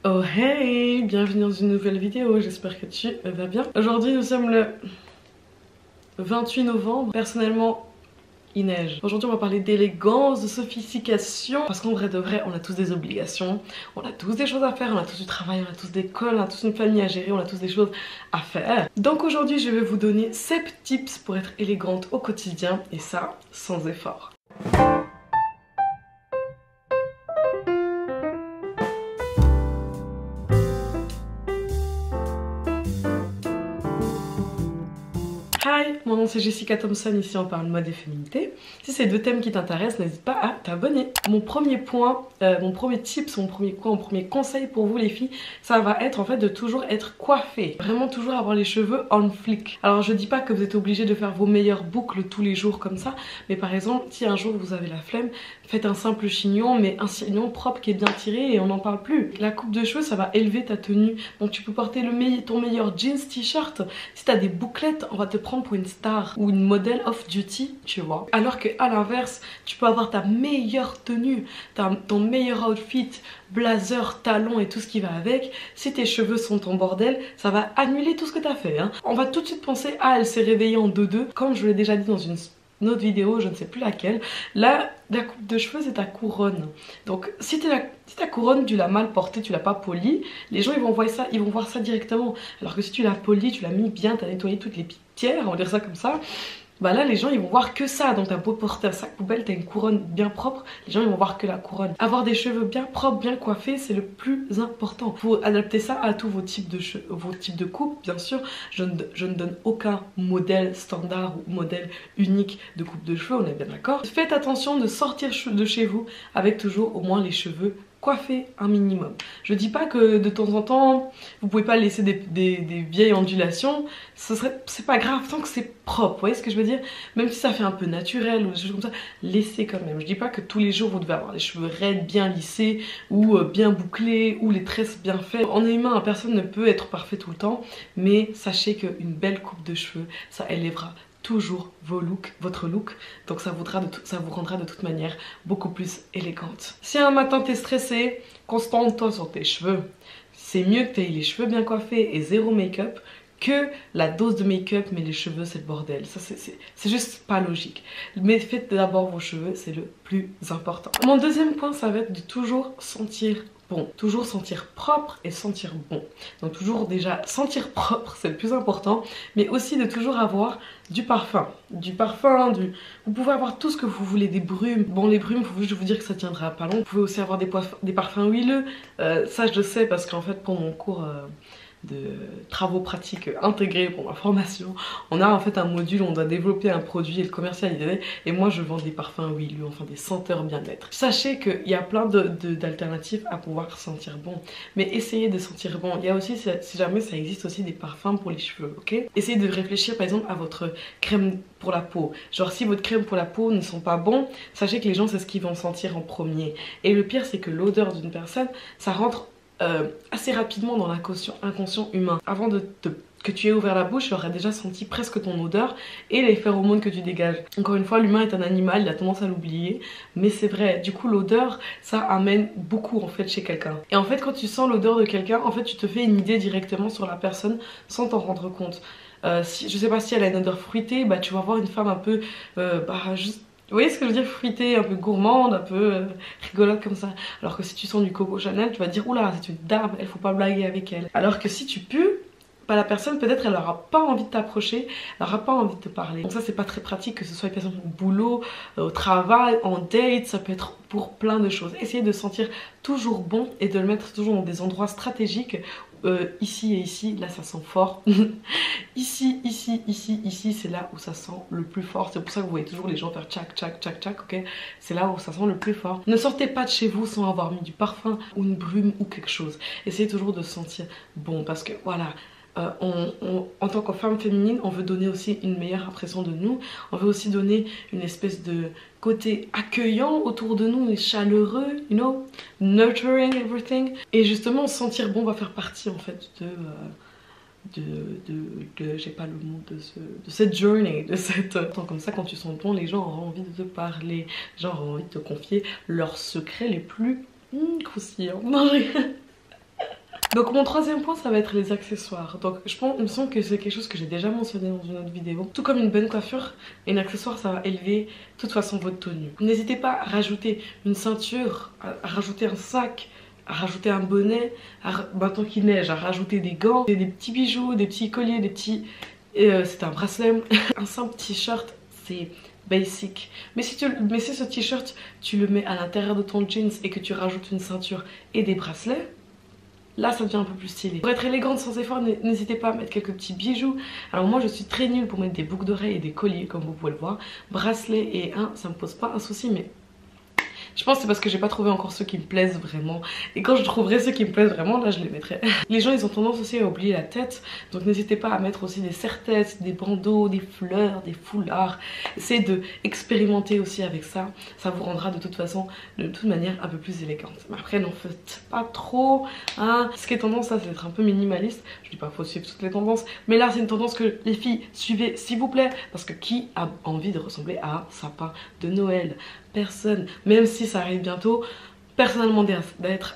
Oh hey, bienvenue dans une nouvelle vidéo, j'espère que tu vas bien. Aujourd'hui nous sommes le 28 novembre, personnellement il neige. Aujourd'hui on va parler d'élégance, de sophistication, parce qu'en vrai de vrai on a tous des obligations, on a tous des choses à faire, on a tous du travail, on a tous des écoles, on a tous une famille à gérer, on a tous des choses à faire. Donc aujourd'hui je vais vous donner 7 tips pour être élégante au quotidien et ça sans effort. Hi, mon nom c'est Jessica Thompson, ici on parle mode et féminité. Si c'est deux thèmes qui t'intéressent, n'hésite pas à t'abonner. Mon premier point, mon premier tips, mon premier conseil pour vous les filles, ça va être en fait de toujours être coiffée. Vraiment toujours avoir les cheveux on flic. Alors je dis pas que vous êtes obligé de faire vos meilleures boucles tous les jours comme ça, mais par exemple si un jour vous avez la flemme, faites un simple chignon, mais un chignon propre qui est bien tiré et on n'en parle plus. La coupe de cheveux ça va élever ta tenue, donc tu peux porter ton meilleur jeans, t-shirt. Si t'as des bouclettes, on va te prendre pour une star ou une modèle off duty, tu vois. Alors que à l'inverse, tu peux avoir ta meilleure tenue, ton meilleur outfit, blazer, talons et tout ce qui va avec. Si tes cheveux sont en bordel, ça va annuler tout ce que t'as fait, hein. On va tout de suite penser ah elle s'est réveillée en 2-2, comme je l'ai déjà dit dans une autre vidéo, je ne sais plus laquelle. Là, la coupe de cheveux c'est ta couronne. Donc si ta couronne tu l'as mal portée, tu l'as pas polie, les gens ils vont voir ça directement. Alors que si tu l'as polie, tu l'as mis bien, tu as nettoyé toutes les pierres, on va dire ça comme ça, bah là les gens ils vont voir que ça. Donc t'as beau porter un sac poubelle, t'as une couronne bien propre, les gens ils vont voir que la couronne. Avoir des cheveux bien propres, bien coiffés, c'est le plus important. Faut adapter ça à tous vos types de cheveux, vos types de coupe. Bien sûr, je ne donne aucun modèle standard ou modèle unique de coupe de cheveux, on est bien d'accord. Faites attention de sortir de chez vous avec toujours au moins les cheveux coiffer un minimum. Je dis pas que de temps en temps vous pouvez pas laisser des vieilles ondulations, c'est pas grave tant que c'est propre, vous voyez ce que je veux dire. Même si ça fait un peu naturel ou des choses comme ça, laissez quand même. Je dis pas que tous les jours vous devez avoir les cheveux raides, bien lissés ou bien bouclés ou les tresses bien faites. On est humain, personne ne peut être parfait tout le temps, mais sachez qu'une belle coupe de cheveux ça élèvera toujours votre look, donc ça vous rendra de toute manière beaucoup plus élégante. Si un matin t'es stressé, concentre-toi sur tes cheveux. C'est mieux que t'aies les cheveux bien coiffés et zéro make-up que la dose de make-up mais les cheveux c'est le bordel. Ça c'est juste pas logique. Mais faites d'abord vos cheveux, c'est le plus important. Mon deuxième point ça va être de toujours sentir bon, toujours sentir propre et sentir bon. Donc toujours déjà sentir propre c'est le plus important, mais aussi de toujours avoir du parfum. Vous pouvez avoir tout ce que vous voulez, des brumes. Bon les brumes, je vais vous dire que ça tiendra pas long. Vous pouvez aussi avoir des parfums huileux. Ça je le sais parce qu'en fait pour mon cours de travaux pratiques intégrés pour ma formation, on a en fait un module où on doit développer un produit et le commercialiser, et moi je vends des parfums huileux, enfin des senteurs bien-être. Sachez qu'il y a plein d'alternatives à pouvoir sentir bon, mais essayez de sentir bon. Il y a aussi, si jamais ça existe aussi des parfums pour les cheveux, ok. Essayez de réfléchir par exemple à votre crème pour la peau. Genre si votre crème pour la peau ne sent pas bon, sachez que les gens c'est ce qu'ils vont sentir en premier. Et le pire c'est que l'odeur d'une personne, ça rentre assez rapidement dans l'inconscient humain. Avant que tu aies ouvert la bouche, tu aurais déjà senti presque ton odeur et les phéromones que tu dégages. Encore une fois, l'humain est un animal, il a tendance à l'oublier, mais c'est vrai. Du coup, l'odeur, ça amène beaucoup en fait chez quelqu'un. Et en fait, quand tu sens l'odeur de quelqu'un, en fait, tu te fais une idée directement sur la personne sans t'en rendre compte. Je sais pas si elle a une odeur fruitée, bah tu vas voir une femme un peu, juste. Vous voyez ce que je veux dire, fruitée, un peu gourmande, un peu rigolote comme ça. Alors que si tu sens du Coco Chanel, tu vas te dire oula, c'est une dame, il faut pas blaguer avec elle. Alors que si tu pues, bah, la personne peut-être elle aura pas envie de t'approcher, elle aura pas envie de te parler. Donc ça c'est pas très pratique, que ce soit par exemple au boulot, au travail, en date, ça peut être pour plein de choses. Essayez de sentir toujours bon et de le mettre toujours dans des endroits stratégiques. Ici et ici, là ça sent fort. Ici, c'est là où ça sent le plus fort. C'est pour ça que vous voyez toujours les gens faire tchac, tchac, tchac, tchac, ok. C'est là où ça sent le plus fort. Ne sortez pas de chez vous sans avoir mis du parfum ou une brume ou quelque chose. Essayez toujours de sentir bon parce que voilà. En tant que femme féminine, on veut donner aussi une meilleure impression de nous. On veut aussi donner une espèce de côté accueillant autour de nous et chaleureux, you know, nurturing everything. Et justement, sentir bon va faire partie en fait j'ai pas le mot, de cette journey, de cette... Comme ça, quand tu sens bon, les gens auront envie de te parler, les gens auront envie de te confier leurs secrets les plus croustillants. Non, Donc mon troisième point, ça va être les accessoires. Donc il me semble que c'est quelque chose que j'ai déjà mentionné dans une autre vidéo. Tout comme une bonne coiffure, un accessoire ça va élever de toute façon votre tenue. N'hésitez pas à rajouter une ceinture, à rajouter un sac, à rajouter un bonnet, maintenant qu'il neige, à rajouter des gants, des petits bijoux, des petits colliers, des petits... c'est un bracelet, un simple t-shirt, c'est basic. Mais si ce t-shirt, tu le mets à l'intérieur de ton jeans et que tu rajoutes une ceinture et des bracelets, là ça devient un peu plus stylé. Pour être élégante sans effort, n'hésitez pas à mettre quelques petits bijoux. Alors moi je suis très nulle pour mettre des boucles d'oreilles et des colliers comme vous pouvez le voir. Bracelet et ça me pose pas un souci, mais je pense que c'est parce que j'ai pas trouvé encore ceux qui me plaisent vraiment. Et quand je trouverai ceux qui me plaisent vraiment, là je les mettrai. Les gens ils ont tendance aussi à oublier la tête. Donc n'hésitez pas à mettre aussi des serre-têtes, des bandeaux, des fleurs, des foulards. Essayez de expérimenter aussi avec ça. Ça vous rendra de toute façon, de toute manière, un peu plus élégante. Mais après n'en faites pas trop. Hein. Ce qui est tendance ça, c'est d'être un peu minimaliste. Je dis pas qu'il faut suivre toutes les tendances. Mais là c'est une tendance que les filles suivez s'il vous plaît. Parce que qui a envie de ressembler à un sapin de Noël? Personne. Même si ça arrive bientôt, personnellement d'être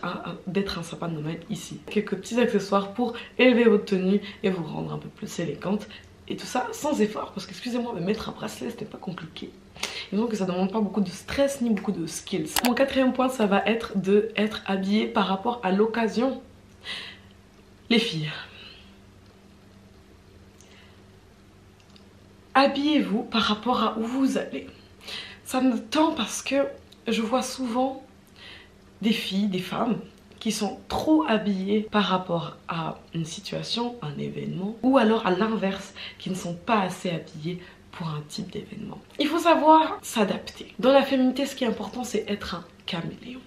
un sapin de Noël ici. Quelques petits accessoires pour élever votre tenue et vous rendre un peu plus élégante. Et tout ça sans effort, parce que excusez-moi, mais mettre un bracelet c'était pas compliqué. Et donc ça demande pas beaucoup de stress ni beaucoup de skills. Mon quatrième point, ça va être d'être habillé par rapport à l'occasion. Les filles, habillez-vous par rapport à où vous allez. Ça me tend parce que je vois souvent des filles, des femmes qui sont trop habillées par rapport à une situation, un événement, ou alors à l'inverse, qui ne sont pas assez habillées pour un type d'événement. Il faut savoir s'adapter. Dans la féminité, ce qui est important, c'est être un caméléon.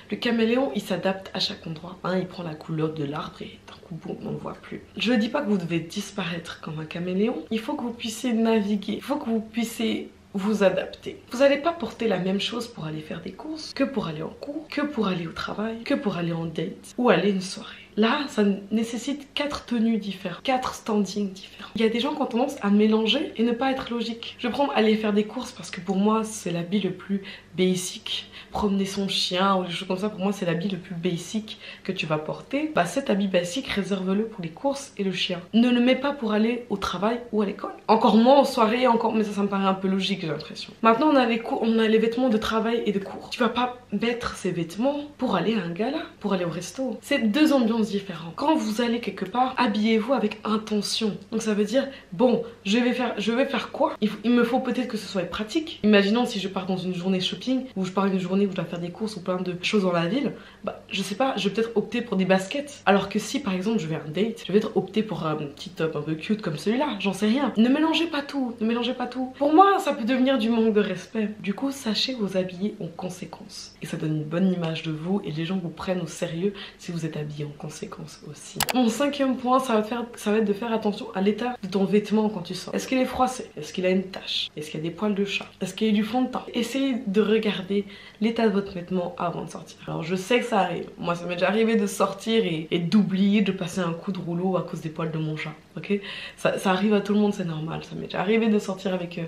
Le caméléon, il s'adapte à chaque endroit. Hein, il prend la couleur de l'arbre et d'un coup, boum, on ne le voit plus. Je ne dis pas que vous devez disparaître comme un caméléon. Il faut que vous puissiez naviguer. Il faut que vous puissiez vous adapter. Vous n'allez pas porter la même chose pour aller faire des courses, que pour aller en cours, que pour aller au travail, que pour aller en date ou aller une soirée. Là, ça nécessite 4 tenues différentes, 4 standings différents. Il y a des gens qui ont tendance à mélanger et ne pas être logique. Je vais prendre aller faire des courses parce que pour moi, c'est l'habit le plus basic. Promener son chien ou des choses comme ça, pour moi, c'est l'habit le plus basic que tu vas porter. Bah, cet habit basic, réserve-le pour les courses et le chien. Ne le mets pas pour aller au travail ou à l'école. Encore moins en soirée, mais ça me paraît un peu logique, j'ai l'impression. Maintenant, on a les vêtements de travail et de cours. Tu vas pas mettre ces vêtements pour aller à un gala, pour aller au resto. C'est 2 ambiances différentes. Quand vous allez quelque part, habillez-vous avec intention. Donc ça veut dire, bon, je vais faire quoi? Il me faut peut-être que ce soit pratique. Imaginons si je pars dans une journée shopping, ou je pars une journée où je dois faire des courses ou plein de choses dans la ville, bah je sais pas, je vais peut-être opter pour des baskets. Alors que si par exemple je vais à un date, je vais peut-être opter pour un petit top un peu cute comme celui-là, j'en sais rien. Ne mélangez pas tout, ne mélangez pas tout. Pour moi, ça peut devenir du manque de respect. Du coup, sachez vous habiller en conséquence. Et ça donne une bonne image de vous et les gens vous prennent au sérieux si vous êtes habillé en conséquence aussi. Mon 5e point, ça va être de faire attention à l'état de ton vêtement quand tu sors. Est-ce qu'il est froissé? Est-ce qu'il a une tache? Est-ce qu'il y a des poils de chat? Est-ce qu'il y a du fond de teint? Essayez de regarder l'état de votre vêtement avant de sortir. Alors je sais que ça arrive. Moi ça m'est déjà arrivé de sortir et d'oublier de passer un coup de rouleau à cause des poils de mon chat. Ok, ça arrive à tout le monde, c'est normal. Ça m'est déjà arrivé de sortir avec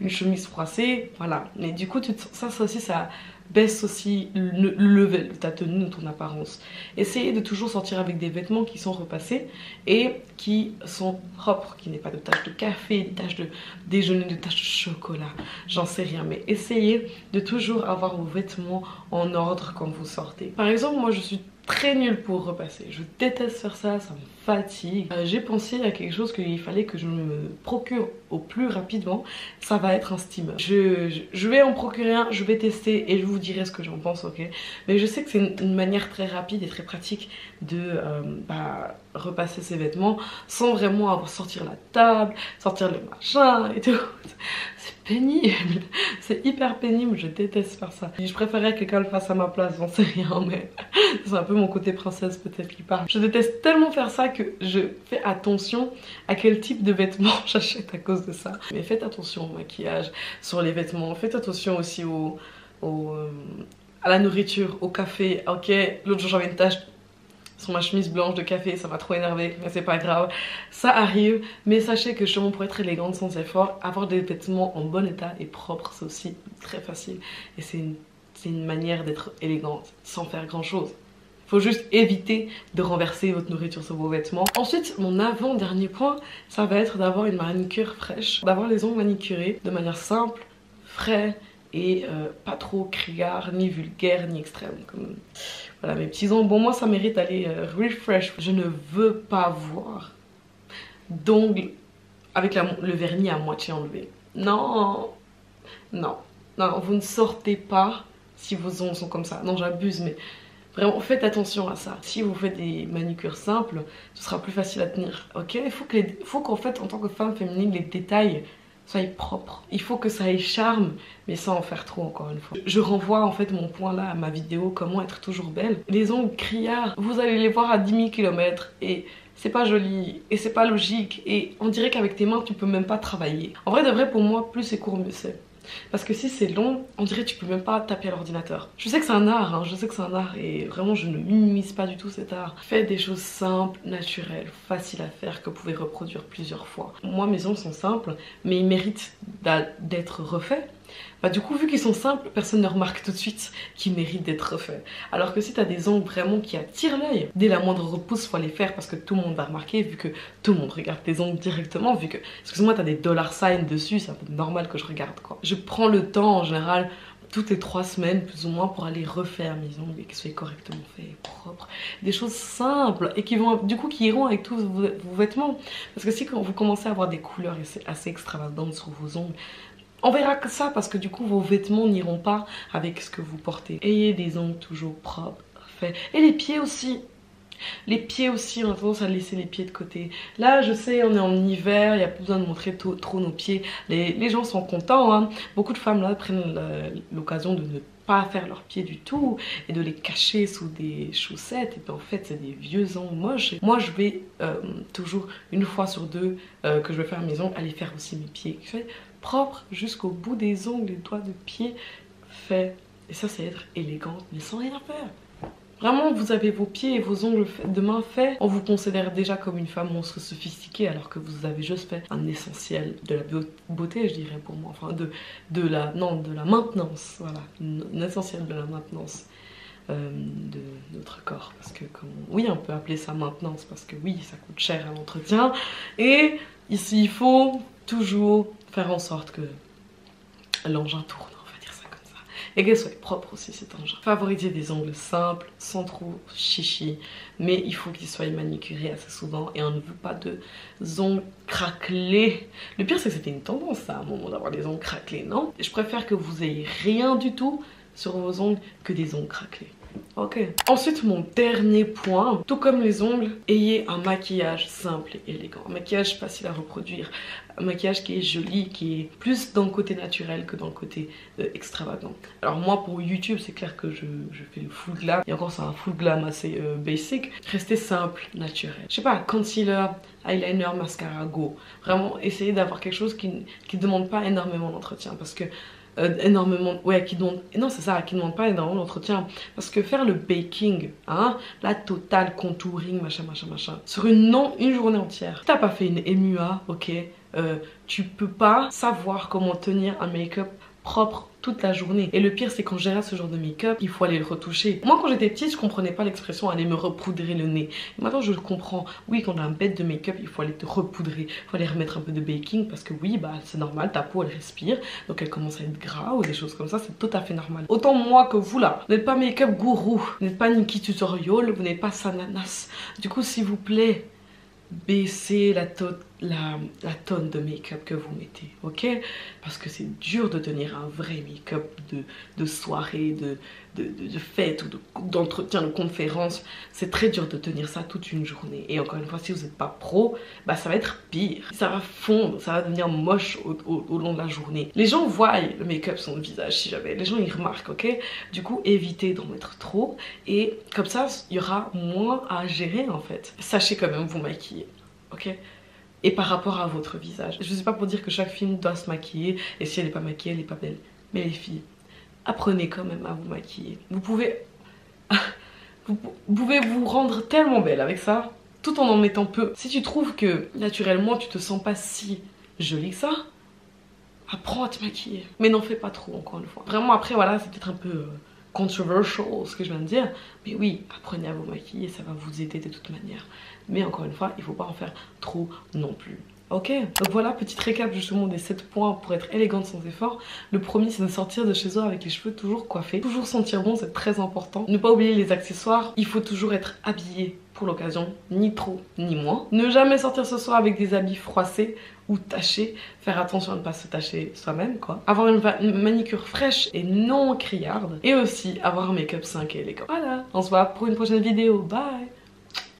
une chemise froissée. Voilà. Mais du coup ça aussi ça baisse aussi le level de ta tenue, de ton apparence. Essayez de toujours sortir avec des vêtements qui sont repassés et qui sont propres, qui n'aient pas de taches de café, des taches de déjeuner, de taches de chocolat, j'en sais rien, mais essayez de toujours avoir vos vêtements en ordre quand vous sortez. Par exemple, moi je suis très nulle pour repasser, je déteste faire ça, ça me fatigue. J'ai pensé à quelque chose qu'il fallait que je me procure au plus rapidement, ça va être un steamer. Je vais en procurer un, je vais tester et je vous dirai ce que j'en pense, ok? Mais je sais que c'est une manière très rapide et très pratique de repasser ses vêtements sans vraiment avoir sortir la table, sortir le machin et tout. C'est pénible, c'est hyper pénible, je déteste faire ça. Je préférerais que quelqu'un le fasse à ma place, j'en sais rien, mais c'est un peu mon côté princesse peut-être qui parle. Je déteste tellement faire ça que je fais attention à quel type de vêtements j'achète à cause de ça. Mais faites attention au maquillage, sur les vêtements, faites attention aussi à la nourriture, au café. Ok, l'autre jour j'avais une tache sur ma chemise blanche de café, ça m'a trop énervé, mais c'est pas grave, ça arrive. Mais sachez que justement pour être élégante sans effort, avoir des vêtements en bon état et propres, c'est aussi très facile. Et c'est une manière d'être élégante sans faire grand chose. Faut juste éviter de renverser votre nourriture sur vos vêtements. Ensuite, mon avant-dernier point, ça va être d'avoir une manicure fraîche, d'avoir les ongles manicurés de manière simple, frais et pas trop criard, ni vulgaire, ni extrême. Comme voilà, mes petits ongles. Bon, moi ça mérite d'aller refresh. Je ne veux pas voir d'ongles avec le vernis à moitié enlevé. Non, non, non, vous ne sortez pas si vos ongles sont comme ça. Non, j'abuse, mais vraiment, faites attention à ça. Si vous faites des manicures simples, ce sera plus facile à tenir, ok? Il faut qu'en fait, en tant que femme féminine, les détails soient propres. Il faut que ça ait charme, mais sans en faire trop, encore une fois. Je renvoie en fait mon point là à ma vidéo, comment être toujours belle. Les ongles criards, vous allez les voir à 10 000 km et c'est pas joli et c'est pas logique et on dirait qu'avec tes mains tu peux même pas travailler. En vrai de vrai, pour moi, plus c'est court mieux c'est. Parce que si c'est long, on dirait que tu peux même pas taper à l'ordinateur. Je sais que c'est un art, hein, je sais que c'est un art et vraiment je ne minimise pas du tout cet art. Faites des choses simples, naturelles, faciles à faire que vous pouvez reproduire plusieurs fois. Moi mes ongles sont simples mais ils méritent d'être refaits. Bah du coup vu qu'ils sont simples, personne ne remarque tout de suite qu'ils méritent d'être refaits. Alors que si tu as des ongles vraiment qui attirent l'œil, dès la moindre repousse faut les faire parce que tout le monde va remarquer vu que tout le monde regarde tes ongles directement, vu que, excuse-moi, tu as des dollar signs dessus, c'est un peu normal que je regarde quoi. Je prends le temps en général toutes les 3 semaines plus ou moins pour aller refaire mes ongles et qu'ils soient correctement faits, propres. Des choses simples et qui vont du coup qui iront avec tous vos vêtements. Parce que si quand vous commencez à avoir des couleurs assez extravagantes sur vos ongles, on verra que ça parce que du coup vos vêtements n'iront pas avec ce que vous portez. Ayez des ongles toujours propres, faits. Et les pieds aussi. Les pieds aussi, on a tendance à laisser les pieds de côté. Là, je sais, on est en hiver, il n'y a pas besoin de montrer trop nos pieds. Les gens sont contents, hein. Beaucoup de femmes là prennent l'occasion de ne pas faire leurs pieds du tout et de les cacher sous des chaussettes. Et puis en fait, c'est des vieux ongles moches. Et moi, je vais toujours, une fois sur deux, que je vais faire mes ongles, aller faire aussi mes pieds. Propre jusqu'au bout des ongles, les doigts de pied faits. Et ça, c'est être élégante, mais sans rien faire. Vraiment, vous avez vos pieds et vos ongles de main faits. On vous considère déjà comme une femme monstre sophistiquée alors que vous avez juste fait un essentiel de la beauté, je dirais pour moi. Enfin, de la maintenance. Voilà, un essentiel de la maintenance de notre corps. Parce que, oui, on peut appeler ça maintenance parce que oui, ça coûte cher à l'entretien. Et ici, il faut toujours faire en sorte que l'engin tourne. Et qu'elle soit propre aussi cet engin. Favorisez des ongles simples, sans trop chichi, mais il faut qu'ils soient manicurés assez souvent et on ne veut pas de ongles craquelés. Le pire c'est que c'était une tendance ça, à un moment d'avoir des ongles craquelés, non? Je préfère que vous ayez rien du tout sur vos ongles que des ongles craquelés. Ok. Ensuite, mon dernier point, tout comme les ongles, ayez un maquillage simple et élégant. Un maquillage facile à reproduire. Un maquillage qui est joli, qui est plus dans le côté naturel que dans le côté extravagant. Alors moi, pour YouTube, c'est clair que je fais le full glam. Et encore, c'est un full glam assez basic. Restez simple, naturel. Je sais pas, concealer, eyeliner, mascara, go. Vraiment, essayez d'avoir quelque chose qui ne demande pas énormément d'entretien. Parce que qui demande pas énormément d'entretien, parce que faire le baking, hein, la totale contouring, machin, sur une journée entière, si t'as pas fait une MUA, ok, tu peux pas savoir comment tenir un make-up propre toute la journée. Et le pire c'est qu'en général ce genre de make-up il faut aller le retoucher. Moi quand j'étais petite je comprenais pas l'expression aller me repoudrer le nez. Et maintenant je le comprends. Oui, quand on a un bête de make-up il faut aller te repoudrer, il faut aller remettre un peu de baking parce que oui bah c'est normal, ta peau elle respire donc elle commence à être gras ou des choses comme ça, c'est tout à fait normal. Autant moi que vous là, vous n'êtes pas make-up gourou, vous n'êtes pas Nikki Tutorial, vous n'êtes pas Sananas. Du coup s'il vous plaît baissez la tonne de make-up que vous mettez, ok? Parce que c'est dur de tenir un vrai make-up de soirée, de fête ou d'entretien, de conférence. C'est très dur de tenir ça toute une journée. Et encore une fois, si vous n'êtes pas pro, bah ça va être pire. Ça va fondre, ça va devenir moche au long de la journée. Les gens voient le make-up sur le visage, si jamais. Les gens ils remarquent, ok? Du coup, évitez d'en mettre trop. Et comme ça, il y aura moins à gérer en fait. Sachez quand même vous maquiller, ok? Et par rapport à votre visage. Je sais pas pour dire que chaque fille doit se maquiller et si elle n'est pas maquillée, elle n'est pas belle. Mais les filles, apprenez quand même à vous maquiller. Vous pouvez vous rendre tellement belle avec ça, tout en mettant peu. Si tu trouves que naturellement tu te sens pas si jolie que ça, apprends à te maquiller. Mais n'en fais pas trop encore une fois. Vraiment après voilà, c'est peut-être un peu controversial ce que je viens de dire, mais oui, apprenez à vous maquiller, ça va vous aider de toute manière. Mais encore une fois, il faut pas en faire trop non plus. Ok, donc voilà, petite récap justement des 7 points pour être élégante sans effort. Le premier, c'est de sortir de chez soi avec les cheveux toujours coiffés. Toujours sentir bon, c'est très important. Ne pas oublier les accessoires, il faut toujours être habillé pour l'occasion, ni trop ni moins. Ne jamais sortir ce soir avec des habits froissés ou tachés. Faire attention à ne pas se tacher soi-même quoi. Avoir une manicure fraîche et non criarde. Et aussi avoir un make-up 5 et élégant. Voilà, on se voit pour une prochaine vidéo. Bye!